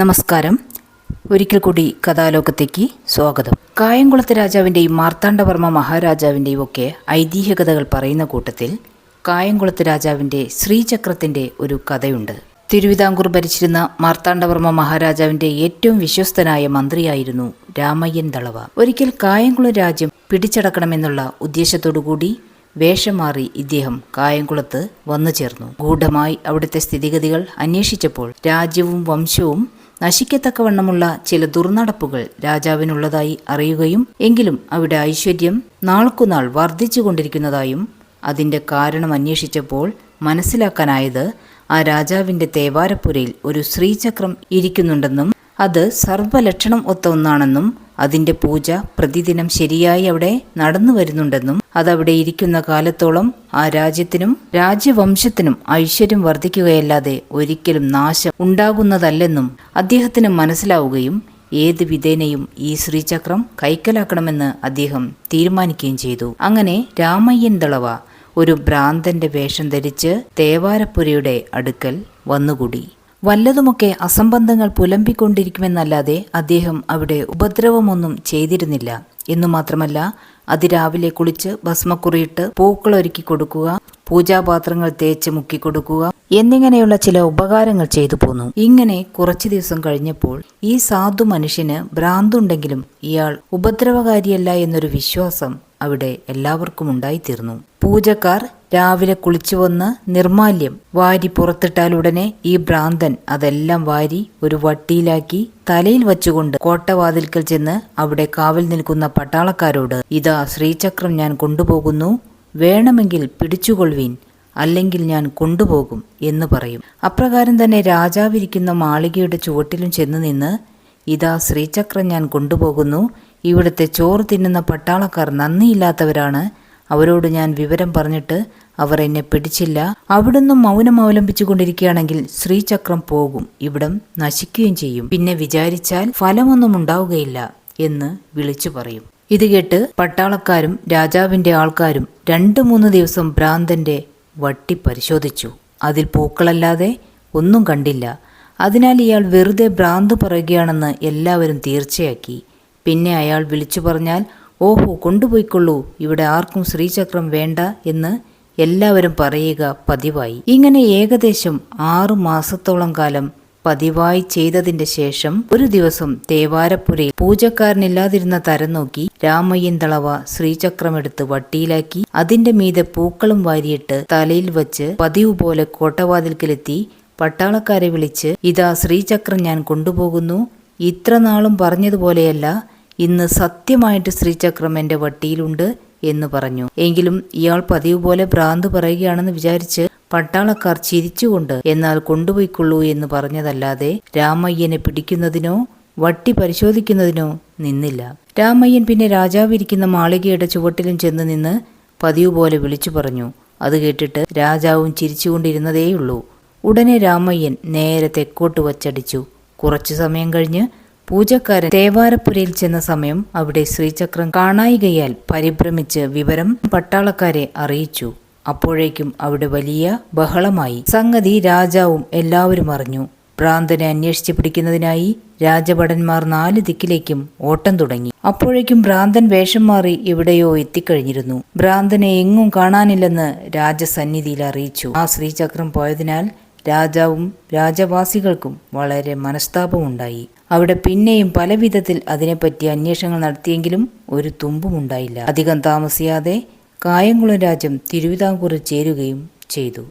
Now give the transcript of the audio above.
നമസ്കാരം. ഒരിക്കൽ കൂടി കഥാലോകത്തേക്ക് സ്വാഗതം. കായംകുളത്തെ രാജാവിൻ്റെയും മാർത്താണ്ഡവർമ്മ മഹാരാജാവിൻ്റെയും ഒക്കെ ഐതിഹ്യകഥകൾ പറയുന്ന കൂട്ടത്തിൽ കായംകുളത്തെ രാജാവിൻ്റെ ശ്രീചക്രത്തിൻ്റെ ഒരു കഥയുണ്ട്. തിരുവിതാംകൂർ ഭരിച്ചിരുന്ന മാർത്താണ്ഡവർമ്മ മഹാരാജാവിൻ്റെ ഏറ്റവും വിശ്വസ്തനായ മന്ത്രിയായിരുന്നു രാമയ്യൻ ദളവ. ഒരിക്കൽ കായംകുളം രാജ്യം പിടിച്ചടക്കണമെന്നുള്ള ഉദ്ദേശത്തോടുകൂടി വേഷം മാറി ഇദ്ദേഹം കായംകുളത്ത് വന്നു ചേർന്നു. ഗൂഢമായി അവിടുത്തെ സ്ഥിതിഗതികൾ അന്വേഷിച്ചപ്പോൾ രാജ്യവും വംശവും നശിക്കത്തക്കവണ്ണമുള്ള ചില ദുർനടപ്പുകൾ രാജാവിനുള്ളതായി അറിയുകയും എങ്കിലും അവിടെ ഐശ്വര്യം നാൾക്കുനാൾ വർദ്ധിച്ചുകൊണ്ടിരിക്കുന്നതായും അതിൻ്റെ കാരണം അന്വേഷിച്ചപ്പോൾ മനസ്സിലാക്കാനായത് ആ രാജാവിൻ്റെ തേവാരപ്പുരയിൽ ഒരു ശ്രീചക്രം ഇരിക്കുന്നുണ്ടെന്നും അത് സർവ്വലക്ഷണം ഒത്ത ഒന്നാണെന്നും അതിൻ്റെ പൂജ പ്രതിദിനം ശരിയായി അവിടെ നടന്നു വരുന്നുണ്ടെന്നും അതവിടെ ഇരിക്കുന്ന കാലത്തോളം ആ രാജ്യത്തിനും രാജ്യവംശത്തിനും ഐശ്വര്യം വർദ്ധിക്കുകയല്ലാതെ ഒരിക്കലും നാശം ഉണ്ടാകുന്നതല്ലെന്നും അദ്ദേഹത്തിന് മനസ്സിലാവുകയും ഏത് വിധേനയും ഈ ശ്രീചക്രം കൈക്കലാക്കണമെന്ന് അദ്ദേഹം തീരുമാനിക്കുകയും ചെയ്തു. അങ്ങനെ രാമയ്യൻ ദളവ ഒരു ഭ്രാന്തന്റെ വേഷം ധരിച്ച് തേവാരപ്പുരയുടെ അടുക്കൽ വന്നുകൂടി. വല്ലതുമൊക്കെ അസംബന്ധങ്ങൾ പുലമ്പിക്കൊണ്ടിരിക്കുമെന്നല്ലാതെ അദ്ദേഹം അവിടെ ഉപദ്രവമൊന്നും ചെയ്തിരുന്നില്ല. എന്നു മാത്രമല്ല, അതിരാവിലെ കുളിച്ച് ഭസ്മക്കുറിയിട്ട് പൂക്കളൊരുക്കി കൊടുക്കുക, പൂജാപാത്രങ്ങൾ തേച്ച് മുക്കിക്കൊടുക്കുക എന്നിങ്ങനെയുള്ള ചില ഉപകാരങ്ങൾ ചെയ്തു പോന്നു. ഇങ്ങനെ കുറച്ചു ദിവസം കഴിഞ്ഞപ്പോൾ ഈ സാധു മനുഷ്യന് ഭ്രാന്തുണ്ടെങ്കിലും ഇയാൾ ഉപദ്രവകാരിയല്ല എന്നൊരു വിശ്വാസം അവിടെ എല്ലാവർക്കും ഉണ്ടായിത്തീർന്നു. പൂജക്കാർ രാവിലെ കുളിച്ചു വന്ന് നിർമാല്യം വാരി പുറത്തിട്ടാലുടനെ ഈ ഭ്രാന്തൻ അതെല്ലാം വാരി ഒരു വട്ടിയിലാക്കി തലയിൽ വച്ചുകൊണ്ട് കോട്ടവാതിൽക്കൽ ചെന്ന് അവിടെ കാവൽ നിൽക്കുന്ന പട്ടാളക്കാരോട്, ഇതാ ശ്രീചക്രം ഞാൻ കൊണ്ടുപോകുന്നു, വേണമെങ്കിൽ പിടിച്ചുകൊള്ളുവീൻ, അല്ലെങ്കിൽ ഞാൻ കൊണ്ടുപോകും എന്ന് പറയും. അപ്രകാരം തന്നെ രാജാവിരിക്കുന്ന മാളികയുടെ ചുവട്ടിലും ചെന്ന് നിന്ന്, ഇതാ ശ്രീചക്രം ഞാൻ കൊണ്ടുപോകുന്നു, ഇവിടുത്തെ ചോറ് തിന്നുന്ന പട്ടാളക്കാർ നന്ദിയില്ലാത്തവരാണ്, അവരോട് ഞാൻ വിവരം പറഞ്ഞിട്ട് അവർ എന്നെ പിടിച്ചില്ല, അവിടുന്ന് മൗനം അവലംബിച്ചു കൊണ്ടിരിക്കുകയാണെങ്കിൽ ശ്രീചക്രം പോകും, ഇവിടം നശിക്കുകയും ചെയ്യും, പിന്നെ വിചാരിച്ചാൽ ഫലമൊന്നും ഉണ്ടാവുകയില്ല എന്ന് വിളിച്ചു പറയും. ഇത് കേട്ട് പട്ടാളക്കാരും രാജാവിൻ്റെ ആൾക്കാരും 2-3 ദിവസം ഭ്രാന്തന്റെ വട്ടി പരിശോധിച്ചു. അതിൽ പൂക്കളല്ലാതെ ഒന്നും കണ്ടില്ല. അതിനാൽ ഇയാൾ വെറുതെ ഭ്രാന്ത് പറയുകയാണെന്ന് എല്ലാവരും തീർച്ചയാക്കി. പിന്നെ അയാൾ വിളിച്ചു പറഞ്ഞാൽ, ഓഹോ, കൊണ്ടുപോയിക്കൊള്ളൂ, ഇവിടെ ആർക്കും ശ്രീചക്രം വേണ്ട എന്ന് എല്ലാവരും പറയുക പതിവായി. ഇങ്ങനെ ഏകദേശം 6 മാസത്തോളം കാലം പതിവായി ചെയ്തതിന്റെ ശേഷം ഒരു ദിവസം തേവാരപ്പുരയിൽ പൂജക്കാരനില്ലാതിരുന്ന തരം നോക്കി രാമയ്യൻ ദളവ ശ്രീചക്രമെടുത്ത് വട്ടിയിലാക്കി അതിന്റെ മീതെ പൂക്കളും വാരിയിട്ട് തലയിൽ വച്ച് പതിവ് പോലെ കോട്ടവാതിൽക്കലെത്തി പട്ടാളക്കാരെ വിളിച്ച്, ഇതാ ശ്രീചക്രം ഞാൻ കൊണ്ടുപോകുന്നു, ഇത്ര നാളും പറഞ്ഞതുപോലെയല്ല, ഇന്ന് സത്യമായിട്ട് ശ്രീചക്രം എൻ്റെ വട്ടിയിലുണ്ട് എന്ന് പറഞ്ഞു. എങ്കിലും ഇയാൾ പതിവ് പോലെ ഭ്രാന്ത് പറയുകയാണെന്ന് വിചാരിച്ച് പട്ടാളക്കാർ ചിരിച്ചുകൊണ്ട് എന്നാൽ കൊണ്ടുപോയിക്കൊള്ളൂ എന്ന് പറഞ്ഞതല്ലാതെ രാമയ്യനെ പിടിക്കുന്നതിനോ വട്ടി പരിശോധിക്കുന്നതിനോ നിന്നില്ല. രാമയ്യൻ പിന്നെ രാജാവിരിക്കുന്ന മാളികയുടെ ചുവട്ടിലും ചെന്ന് നിന്ന് പതിവ് പോലെ വിളിച്ചു പറഞ്ഞു. അത് കേട്ടിട്ട് രാജാവും ചിരിച്ചുകൊണ്ടിരുന്നതേയുള്ളൂ. ഉടനെ രാമയ്യൻ നേരെ തെക്കോട്ട് വച്ചടിച്ചു. കുറച്ചു സമയം കഴിഞ്ഞ് പൂജക്കാരൻ തേവാരപ്പുരയിൽ ചെന്ന സമയം അവിടെ ശ്രീചക്രം കാണായികയാൽ പരിഭ്രമിച്ച് വിവരം പട്ടാളക്കാരെ അറിയിച്ചു. അപ്പോഴേക്കും അവിടെ വലിയ ബഹളമായി. സംഗതി രാജാവും എല്ലാവരും അറിഞ്ഞു. ഭ്രാന്തനെ അന്വേഷിച്ച് പിടിക്കുന്നതിനായി രാജഭടന്മാർ 4 ദിക്കിലേക്കും ഓട്ടം തുടങ്ങി. അപ്പോഴേക്കും ഭ്രാന്തൻ വേഷം മാറി എവിടെയോ എത്തിക്കഴിഞ്ഞിരുന്നു. ഭ്രാന്തനെ എങ്ങും കാണാനില്ലെന്ന് രാജസന്നിധിയിൽ അറിയിച്ചു. ആ ശ്രീചക്രം പോയതിനാൽ രാജാവും രാജവാസികൾക്കും വളരെ മനസ്താപമുണ്ടായി. അവിടെ പിന്നെയും പല വിധത്തിൽ അതിനെപ്പറ്റി അന്വേഷണങ്ങൾ നടത്തിയെങ്കിലും ഒരു തുമ്പുമുണ്ടായില്ല. അധികം താമസിയാതെ കായംകുളം രാജ്യം തിരുവിതാംകൂറിൽ ചേരുകയും ചെയ്തു.